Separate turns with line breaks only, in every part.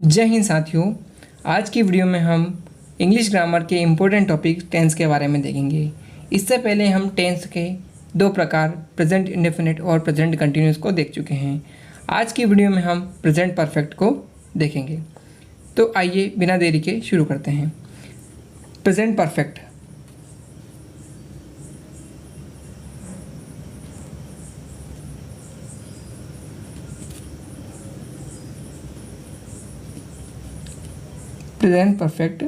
जय हिंद साथियों। आज की वीडियो में हम इंग्लिश ग्रामर के इम्पोर्टेंट टॉपिक टेंस के बारे में देखेंगे। इससे पहले हम टेंस के दो प्रकार प्रेजेंट इंडेफिनिट और प्रेजेंट कंटिन्यूस को देख चुके हैं। आज की वीडियो में हम प्रेजेंट परफेक्ट को देखेंगे। तो आइए बिना देरी के शुरू करते हैं। Present perfect. Present perfect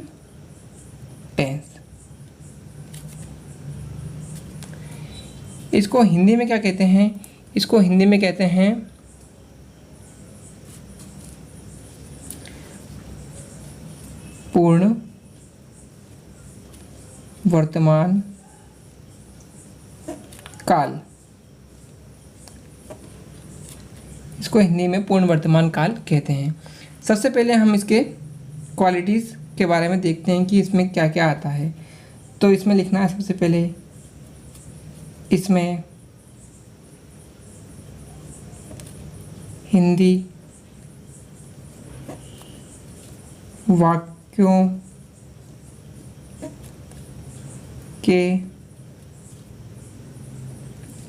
tense, इसको हिंदी में क्या कहते हैं? इसको हिंदी में कहते हैं पूर्ण वर्तमान काल। इसको हिंदी में पूर्ण वर्तमान काल कहते हैं। सबसे पहले हम इसके क्वालिटीज़ के बारे में देखते हैं कि इसमें क्या क्या आता है। तो इसमें लिखना है सबसे पहले, इसमें हिंदी वाक्यों के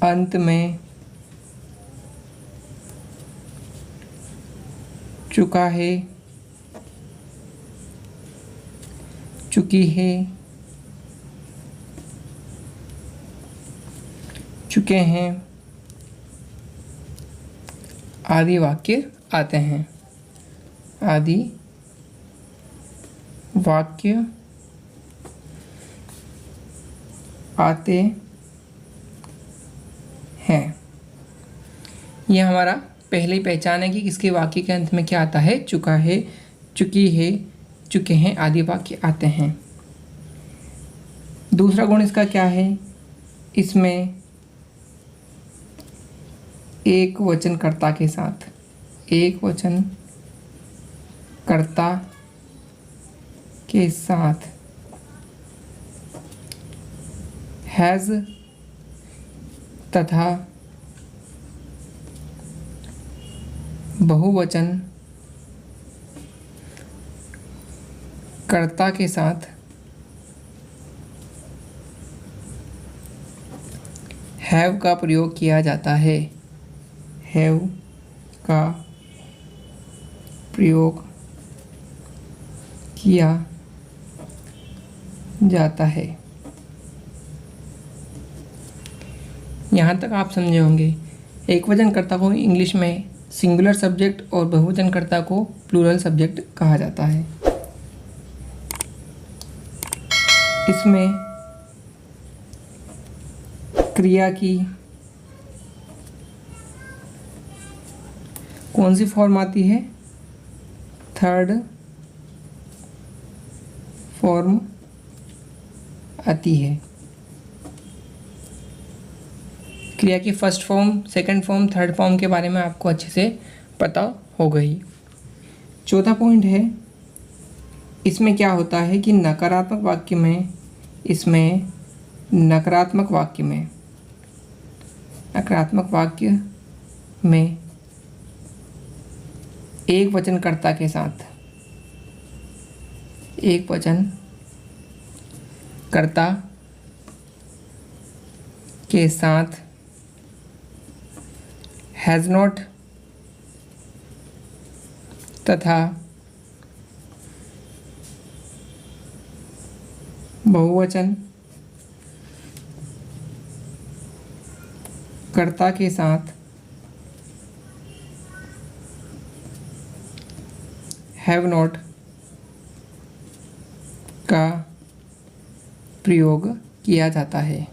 अंत में चुका है, चुकी है, चुके हैं आदि वाक्य आते हैं। आदि वाक्य आते हैं। यह हमारा पहले ही पहचान है कि किसके वाक्य के अंत में क्या आता है। चुका है, चुकी है, चुके हैं आदि वाक्य आते हैं। दूसरा गुण इसका क्या है? इसमें एक वचन कर्ता के साथ, एक वचन कर्ता के साथ हैज़ तथा बहुवचन कर्ता के साथ हैव का प्रयोग किया जाता है। हैव का प्रयोग किया जाता है। यहाँ तक आप समझे होंगे। एकवचन कर्ता को इंग्लिश में सिंगुलर सब्जेक्ट और बहुवचन कर्ता को प्लूरल सब्जेक्ट कहा जाता है। इसमें क्रिया की कौन सी फॉर्म आती है? थर्ड फॉर्म आती है। क्रिया की first form, second form, third form के बारे में आपको अच्छे से पता हो गई। चौथा पॉइंट है, इसमें क्या होता है कि नकारात्मक वाक्य में, इसमें नकारात्मक वाक्य में एक वचन कर्ता के साथ, एक वचन कर्ता के साथ हैज़ नॉट तथा बहुवचन कर्ता के साथ हैव नॉट का प्रयोग किया जाता है।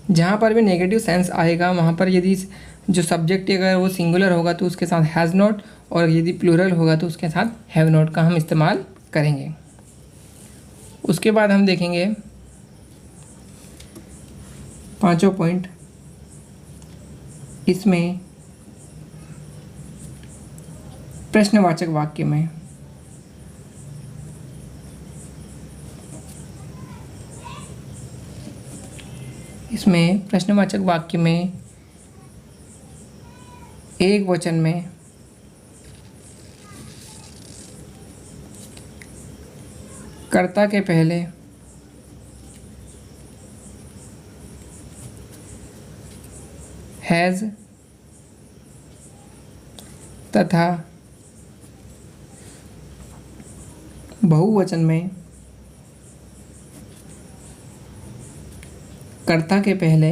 जहाँ पर भी नेगेटिव सेंस आएगा वहाँ पर यदि जो सब्जेक्ट अगर वो सिंगुलर होगा तो उसके साथ हैज़ नॉट, और यदि प्लूरल होगा तो उसके साथ हैव नॉट का हम इस्तेमाल करेंगे। उसके बाद हम देखेंगे पांचों पॉइंट। इसमें प्रश्नवाचक वाक्य में इसमें प्रश्नवाचक वाक्य में एक वचन में कर्ता के पहले हैज़ तथा बहुवचन में कर्ता के पहले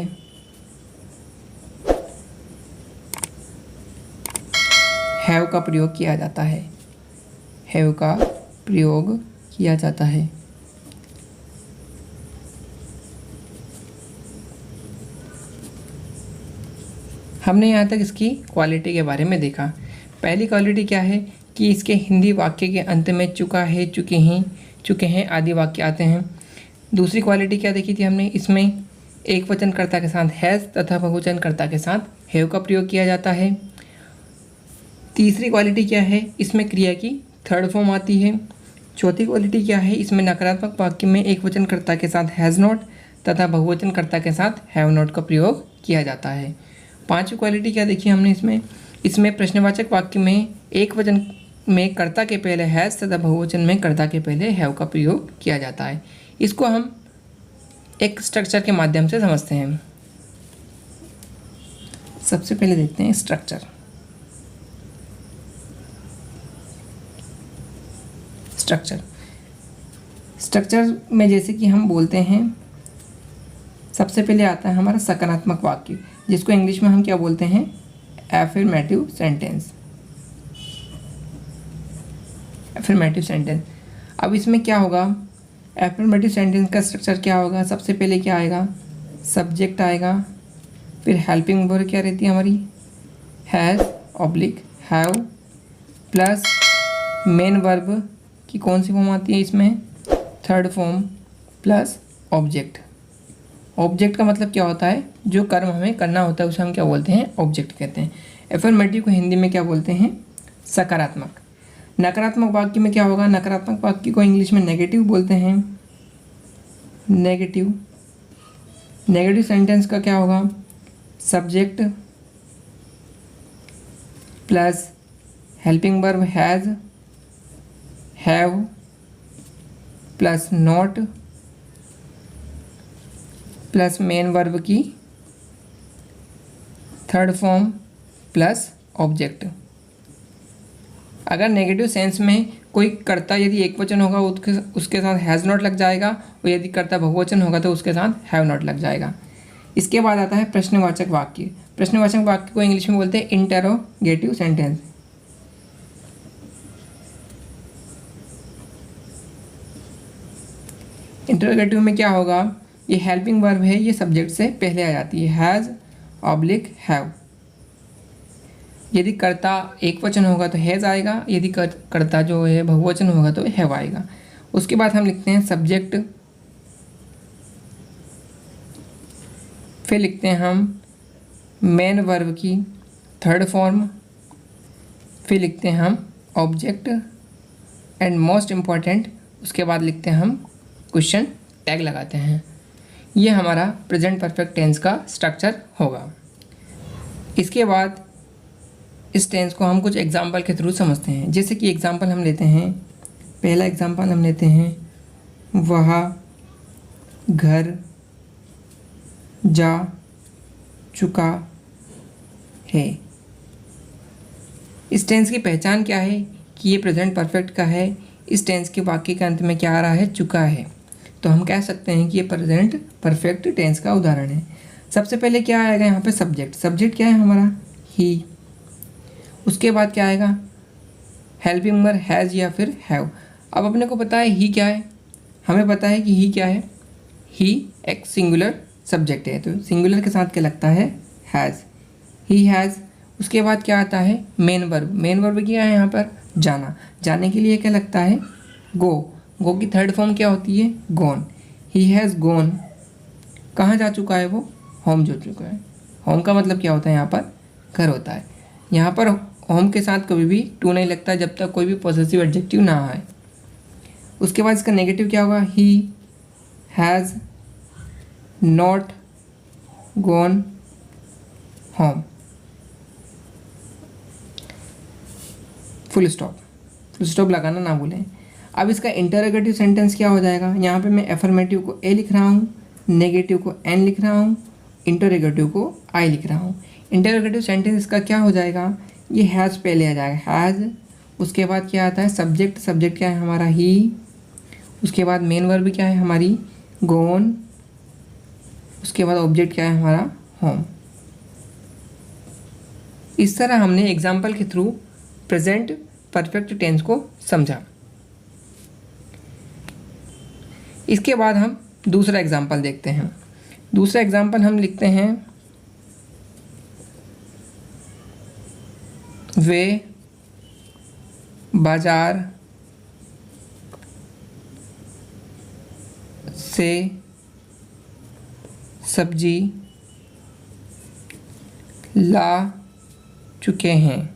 हैव का प्रयोग किया जाता है। हैव का प्रयोग किया जाता है। हमने यहाँ तक इसकी क्वालिटी के बारे में देखा। पहली क्वालिटी क्या है कि इसके हिंदी वाक्य के अंत में चुका है, चुके हैं आदि वाक्य आते हैं। दूसरी क्वालिटी क्या देखी थी हमने, इसमें एक वचन कर्ता के साथ हैज़ तथा बहुवचन कर्ता के साथ हैव का प्रयोग किया जाता है। तीसरी क्वालिटी क्या है, इसमें क्रिया की थर्ड फॉर्म आती है। चौथी क्वालिटी क्या है, इसमें नकारात्मक वाक्य में एक वचन कर्ता के साथ हैज़ नॉट तथा बहुवचन कर्ता के साथ हैव नॉट का प्रयोग किया जाता है। पांचवी क्वालिटी क्या देखी हमने, इसमें प्रश्नवाचक वाक्य में एक वचन में कर्ता के पहले हैज़ तथा बहुवचन में कर्ता के पहले हैव का प्रयोग किया जाता है। इसको हम एक स्ट्रक्चर के माध्यम से समझते हैं। सबसे पहले देखते हैं स्ट्रक्चर में जैसे कि हम बोलते हैं, सबसे पहले आता है हमारा सकारात्मक वाक्य, जिसको इंग्लिश में हम क्या बोलते हैं, एफर्मेटिव सेंटेंस। अब इसमें क्या होगा, एफर्मेटिव सेंटेंस का स्ट्रक्चर क्या होगा, सबसे पहले क्या आएगा, सब्जेक्ट आएगा, फिर हेल्पिंग वर्ब क्या रहती है हमारी, has oblique have, plus main verb की कौन सी फॉर्म आती है इसमें, third form, plus object. Object का मतलब क्या होता है, जो कर्म हमें करना होता है उसे हम क्या बोलते हैं, ऑब्जेक्ट कहते हैं। एफर्मेटिव को हिंदी में क्या बोलते हैं, सकारात्मक। नकारात्मक वाक्य में क्या होगा, नकारात्मक वाक्य को इंग्लिश में नेगेटिव बोलते हैं। नेगेटिव सेंटेंस का क्या होगा, subject plus helping verb has, have plus not plus main verb की थर्ड फॉर्म प्लस ऑब्जेक्ट। अगर नेगेटिव सेंस में कोई कर्ता यदि एक वचन होगा उसके साथ हैज़ नॉट लग जाएगा, और यदि कर्ता बहुवचन होगा तो उसके साथ हैव नॉट लग जाएगा। इसके बाद आता है प्रश्नवाचक वाक्य। प्रश्नवाचक वाक्य को इंग्लिश में बोलते हैं इंटरोगेटिव सेंटेंस। इंटरोगेटिव में क्या होगा, ये हेल्पिंग वर्ब है, ये सब्जेक्ट से पहले आ जाती है, हैज़ ऑब्लिक हैव। यदि कर्ता एक वचन होगा तो हैज़ आएगा, यदि कर्ता जो है बहुवचन होगा तो हैव आएगा। उसके बाद हम लिखते हैं सब्जेक्ट, फिर लिखते हैं हम मेन वर्ब की थर्ड फॉर्म, फिर लिखते हैं हम ऑब्जेक्ट, एंड मोस्ट इम्पॉर्टेंट उसके बाद लिखते हैं हम क्वेश्चन टैग लगाते हैं। ये हमारा प्रेजेंट परफेक्ट टेंस का स्ट्रक्चर होगा। इसके बाद इस टेंस को हम कुछ एग्जाम्पल के थ्रू समझते हैं। जैसे कि एग्जाम्पल हम लेते हैं, पहला एग्जाम्पल हम लेते हैं, वह घर जा चुका है। इस टेंस की पहचान क्या है कि ये प्रेजेंट परफेक्ट का है। इस टेंस के वाक्य के अंत में क्या आ रहा है, चुका है, तो हम कह सकते हैं कि ये प्रेजेंट परफेक्ट टेंस का उदाहरण है। सबसे पहले क्या आएगा यहाँ पे, सब्जेक्ट। सब्जेक्ट क्या है हमारा, ही। उसके बाद क्या आएगा, हेल्पिंग वर्ब हैज़ या फिर हैव। अब अपने को पता है ही क्या है, हमें पता है कि ही क्या है, ही एक सिंगुलर सब्जेक्ट है, तो सिंगुलर के साथ क्या लगता है, हैज़, ही हैज़। उसके बाद क्या आता है, मेन वर्ब। मेन वर्ब क्या है यहाँ पर, जाना। जाने के लिए क्या लगता है, गो। गो की थर्ड फॉर्म क्या होती है, गॉन। ही हैज़ गॉन, कहाँ जा चुका है वो, होम जा चुका है। होम का मतलब क्या होता है यहाँ पर, घर होता है। यहाँ पर होम के साथ कभी भी टू नहीं लगता जब तक कोई भी पॉसेसिव एडजेक्टिव ना आए। उसके बाद इसका नेगेटिव क्या होगा, he has not gone home, full stop लगाना ना भूलें। अब इसका इंटरोगेटिव सेंटेंस क्या हो जाएगा, यहाँ पे मैं एफर्मेटिव को ए लिख रहा हूँ, नेगेटिव को एन लिख रहा हूँ, इंटरोगेटिव को आई लिख रहा हूँ। इंटरोगेटिव सेंटेंस इसका क्या हो जाएगा, ये हैज़ पहले आ जाएगा, हैज़, उसके बाद क्या आता है सब्जेक्ट, सब्जेक्ट क्या है हमारा ही, उसके बाद मेन वर्ब क्या है हमारी गॉन, उसके बाद ऑब्जेक्ट क्या है हमारा होम। इस तरह हमने एग्जाम्पल के थ्रू प्रेजेंट परफेक्ट टेंस को समझा। इसके बाद हम दूसरा एग्जाम्पल देखते हैं। दूसरा एग्जाम्पल हम लिखते हैं, वे बाजार से सब्जी ला चुके हैं।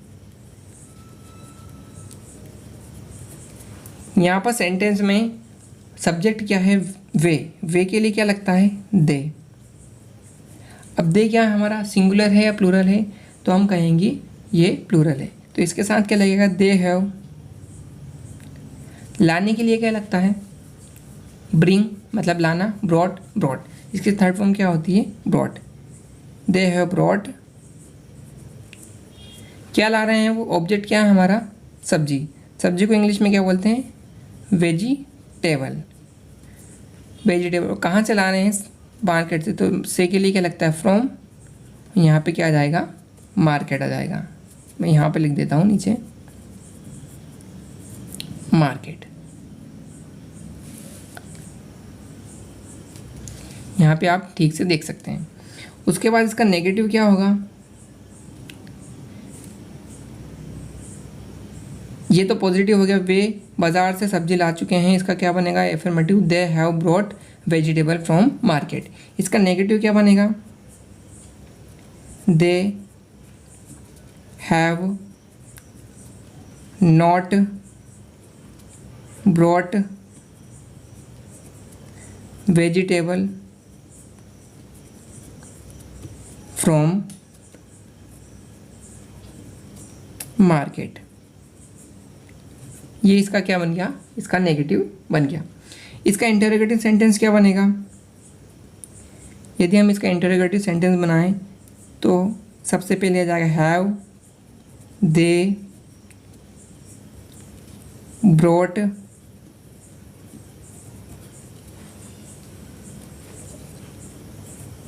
यहाँ पर सेंटेंस में सब्जेक्ट क्या है, वे के लिए क्या लगता है दे। अब दे क्या है हमारा सिंगुलर है या प्लूरल है, तो हम कहेंगे ये प्लूरल है, तो इसके साथ क्या लगेगा दे हैव। लाने के लिए क्या लगता है ब्रिंग, मतलब लाना, ब्रॉट, इसकी थर्ड फॉर्म क्या होती है ब्रॉट, दे हैव ब्रॉट। क्या ला रहे हैं वो, ऑब्जेक्ट क्या है हमारा सब्जी को इंग्लिश में क्या बोलते हैं वेजिटेबल। कहाँ से ला रहे हैं मार्केट से, तो से के लिए क्या लगता है फ्रॉम, यहाँ पे क्या आ जाएगा मार्केट आ जाएगा। मैं यहाँ पे लिख देता हूँ नीचे मार्केट। यहाँ पे आप ठीक से देख सकते हैं। उसके बाद इसका नेगेटिव क्या होगा, ये तो पॉजिटिव हो गया, वे बाज़ार से सब्जी ला चुके हैं, इसका क्या बनेगा affirmative, they have brought vegetable from market. इसका नेगेटिव क्या बनेगा, they have not brought vegetable from market. ये इसका क्या बन गया, इसका नेगेटिव बन गया। इसका इंटरोगेटिव सेंटेंस क्या बनेगा, यदि हम इसका इंटरोगेटिव सेंटेंस बनाएं तो सबसे पहले आ जाएगा have they brought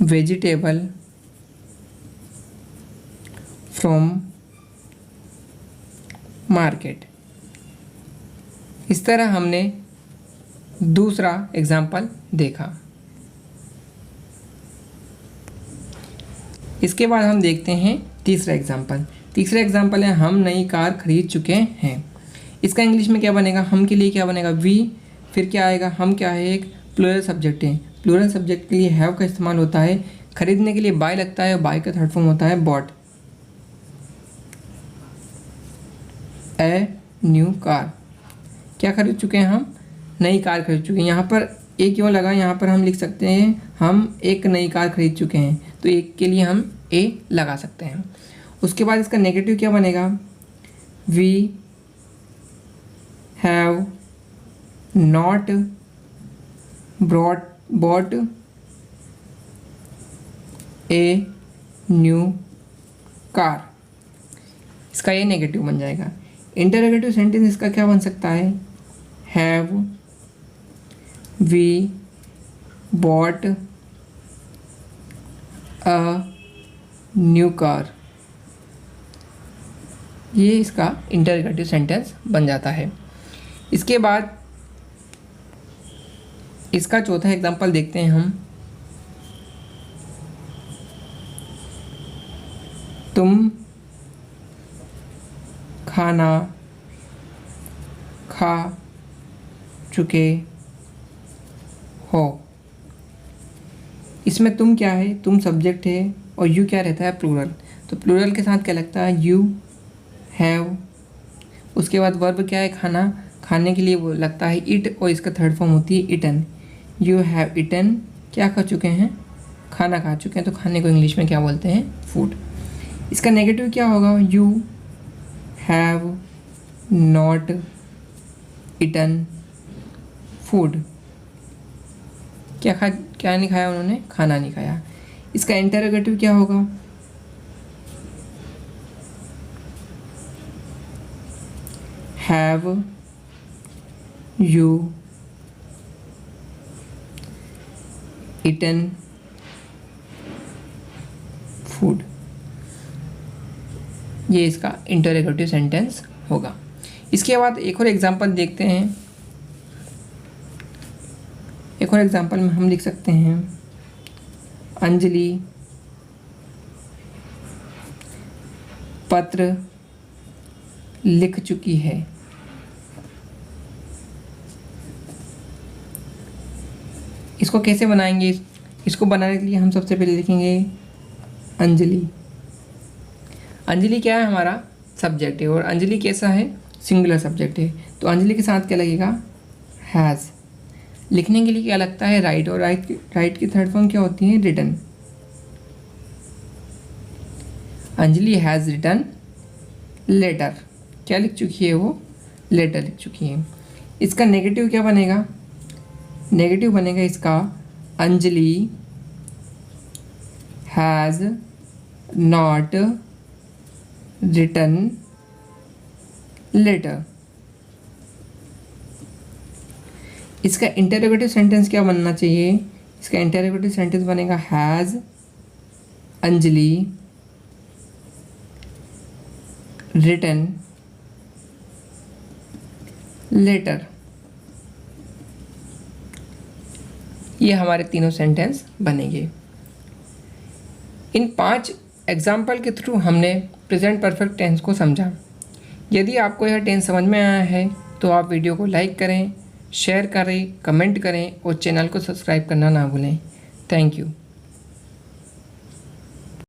vegetable from market. इस तरह हमने दूसरा एग्जाम्पल देखा। इसके बाद हम देखते हैं तीसरा एग्जाम्पल। तीसरा एग्जाम्पल है हम नई कार खरीद चुके हैं। इसका इंग्लिश में क्या बनेगा, हम के लिए क्या बनेगा वी, फिर क्या आएगा, हम क्या है एक प्लूरल सब्जेक्ट है, प्लूरल सब्जेक्ट के लिए हैव का इस्तेमाल होता है। खरीदने के लिए बाय लगता है और बाय का थर्ड फॉर्म होता है बॉट। ए न्यू कार, क्या खरीद चुके हैं हम, नई कार खरीद चुके हैं। यहाँ पर एक क्यों लगा, यहाँ पर हम लिख सकते हैं हम एक नई कार खरीद चुके हैं, तो एक के लिए हम ए लगा सकते हैं। उसके बाद इसका नेगेटिव क्या बनेगा, we have not bought a new car. इसका ये नेगेटिव बन जाएगा। इंटरोगेटिव सेंटेंस इसका क्या बन सकता है, have we bought a new car. ये इसका इंटरोगेटिव सेंटेंस बन जाता है। इसके बाद इसका चौथा एग्जांपल देखते हैं हम। तुम खाना खा चुके हो। इसमें तुम क्या है, तुम सब्जेक्ट है और यू क्या रहता है प्लूरल, तो प्लूरल के साथ क्या लगता है यू हैव। उसके बाद वर्ब क्या है खाना, खाने के लिए वो लगता है इट और इसका थर्ड फॉर्म होती है इटन। यू हैव इटन, क्या खा चुके हैं खाना खा चुके हैं, तो खाने को इंग्लिश में क्या बोलते हैं? फूड। इसका नेगेटिव क्या होगा? You have not eaten food. क्या नहीं खाया उन्होंने? खाना नहीं खाया। इसका इंटरोगेटिव क्या होगा? Have you eaten food. ये इसका इंटरोगेटिव सेंटेंस होगा। इसके बाद एक और एग्जांपल देखते हैं। एक और एग्जांपल में हम लिख सकते हैं अंजलि पत्र लिख चुकी है। इसको कैसे बनाएंगे? इसको बनाने के लिए हम सबसे पहले लिखेंगे अंजलि। अंजलि क्या है? हमारा सब्जेक्ट है, और अंजलि कैसा है? सिंगुलर सब्जेक्ट है, तो अंजलि के साथ क्या लगेगा? हैज़। लिखने के लिए क्या लगता है? राइट, और राइट की थर्ड फॉर्म क्या होती है? Written. Anjali has written letter. क्या लिख चुकी है वो? लेटर लिख चुकी है। इसका नेगेटिव क्या बनेगा? नेगेटिव बनेगा इसका Anjali has not written letter. इसका इंटरोगेटिव सेंटेंस क्या बनना चाहिए? इसका इंटरोगेटिव सेंटेंस बनेगा हैज़ अंजलि रिटन लेटर। ये हमारे तीनों सेंटेंस बनेंगे। इन 5 एग्जाम्पल के थ्रू हमने प्रेजेंट परफेक्ट टेंस को समझा। यदि आपको यह टेंस समझ में आया है तो आप वीडियो को लाइक करें, शेयर करें, कमेंट करें और चैनल को सब्सक्राइब करना ना भूलें। Thank you.